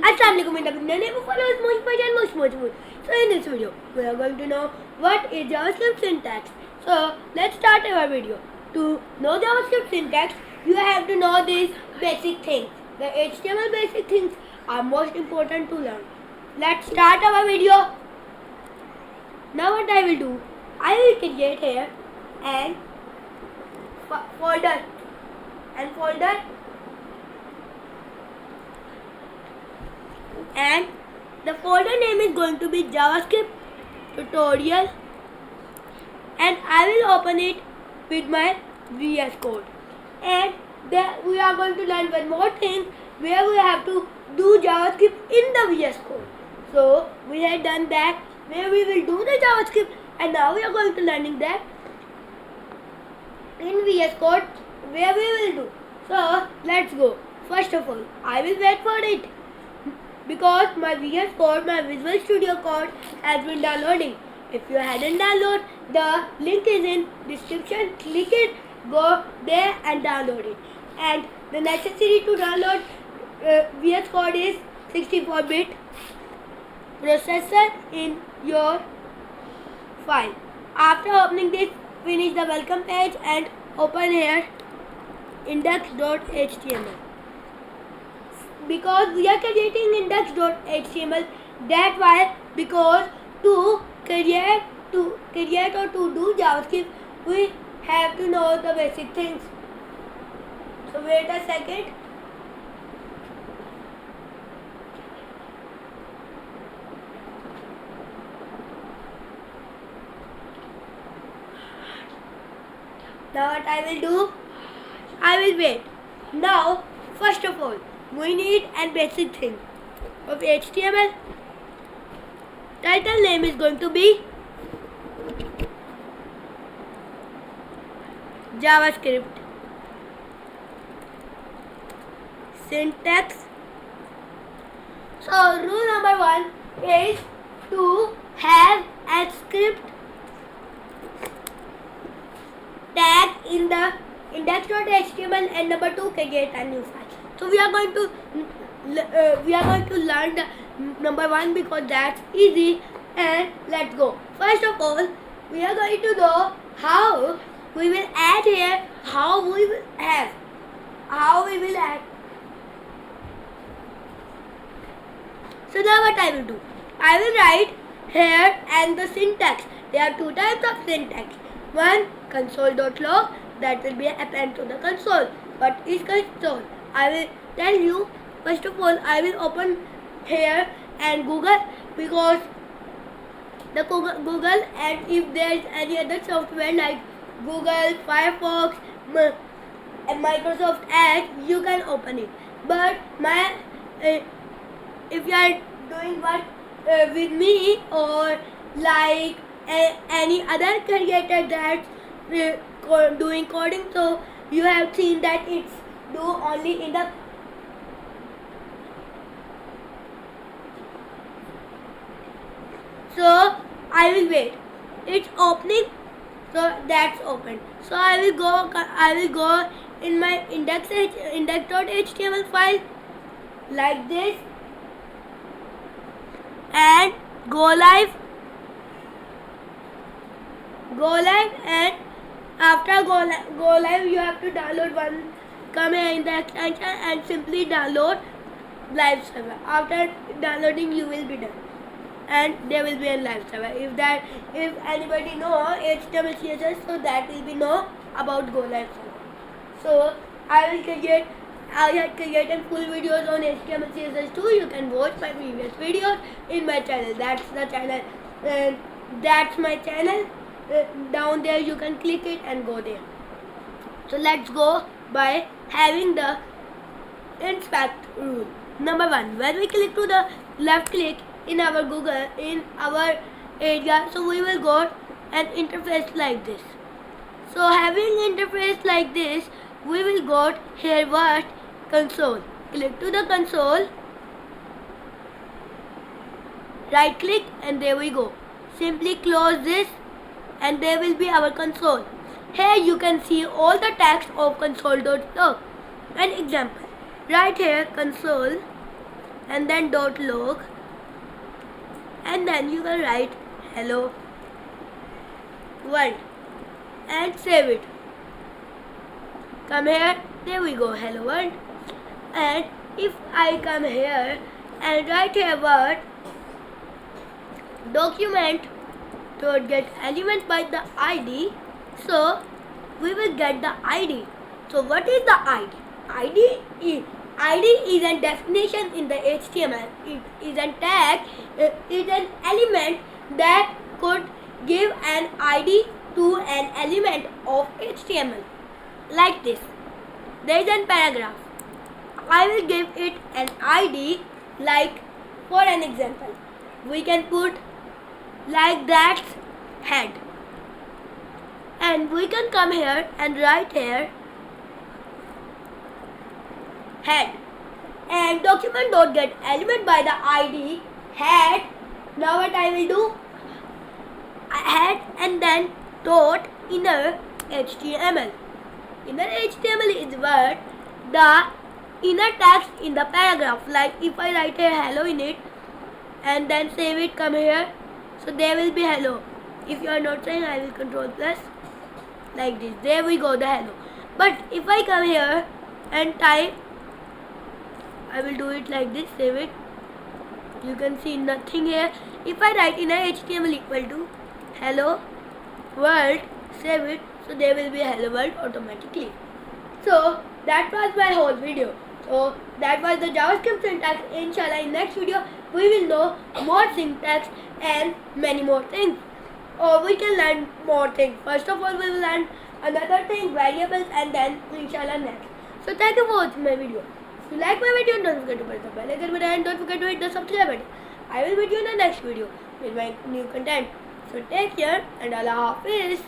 Assalamualaikum in the name of Allah is most. So in this video, we are going to know what is JavaScript syntax. So let's start our video. To know JavaScript syntax, you have to know these basic things. The HTML basic things are most important to learn. Let's start our video. Now what I will do, I will create here an folder and the folder name is going to be JavaScript tutorial, and I will open it with my VS Code. And there we are going to learn one more thing where we have to do JavaScript in the VS Code. So we have done that where we will do the JavaScript, and now we are going to learning that in VS Code where we will do. So let's go. First of all, I will wait for it because my VS Code, my Visual Studio Code has been downloading. If you hadn't downloaded, the link is in description. Click it, go there and download it. And the necessary to download VS Code is 64-bit processor in your file. After opening this, finish the welcome page and open here index.html. Because we are creating index.html, that's why, because to create or to do JavaScript, we have to know the basic things. So wait a second. Now what I will do, I will wait. Now, first of all, we need a basic thing of HTML. Title name is going to be JavaScript. Syntax. So rule number 1 is to have a script tag in the index.html, and number 2, create a new file. So we are going to learn the number 1 because that's easy, and let's go. First of all, we are going to know how we will add here, how we will add. So now what I will do, I will write here and the syntax. There are two types of syntax. One, console.log, that will be append to the console. What is console? I will tell you. First of all, I will open here and Google, because the Google, and if there is any other software like Google, Firefox, and Microsoft Edge, you can open it. But if you are doing what with me, or like any other creator that's doing coding, so you have seen that it's do only in the so I will wait. It's opening, so that's open. So I will go in my index.html file like this and go live, and after go live you have to download one. Come here in the extension and simply download live server. After downloading, you will be done, and there will be a live server. If anybody know HTML CSS, so that will be know about go live server. So I have created full videos on HTML CSS too. You can watch my previous videos in my channel. That's the channel. That's my channel. Down there you can click it and go there. So let's go by having the inspect rule. Number 1, when we click to the left click in our Google, in our area, so we will go an interface like this. So having interface like this, we will go here what? Console. Click to the console, right click, and there we go. Simply close this, and there will be our console. Here you can see all the text of console.log. An example, right here console and then dot log, and then you can write hello world and save it. Come here, there we go, hello world. And if I come here and write here word document dot get element by the ID, so we will get the ID. So what is the ID? ID is a definition in the HTML. It is a tag, it is an element that could give an ID to an element of HTML. Like this. There is a paragraph. I will give it an ID, like for an example, we can put like that head. And we can come here and write here head, and document dot get element by the ID head. Now what I will do, head and then dot inner HTML. Inner HTML is what the inner text in the paragraph. Like if I write a hello in it and then save it, come here, so there will be hello. If you are not saying, I will control plus like this. There we go, the hello. But if I come here and type, I will do it like this, save it. You can see nothing here. If I write inner HTML equal to hello world, save it, so there will be hello world automatically. So that was my whole video. So that was the JavaScript syntax. Inshallah, in next video we will know more syntax and many more things. Or we can learn more things. First of all, we will learn another thing, variables, and then inshallah next. So thank you for watching my video. If you like my video, don't forget to press the bell icon button and don't forget to hit the subscribe button. I will meet you in the next video with my new content. So take care and Allah Hafiz.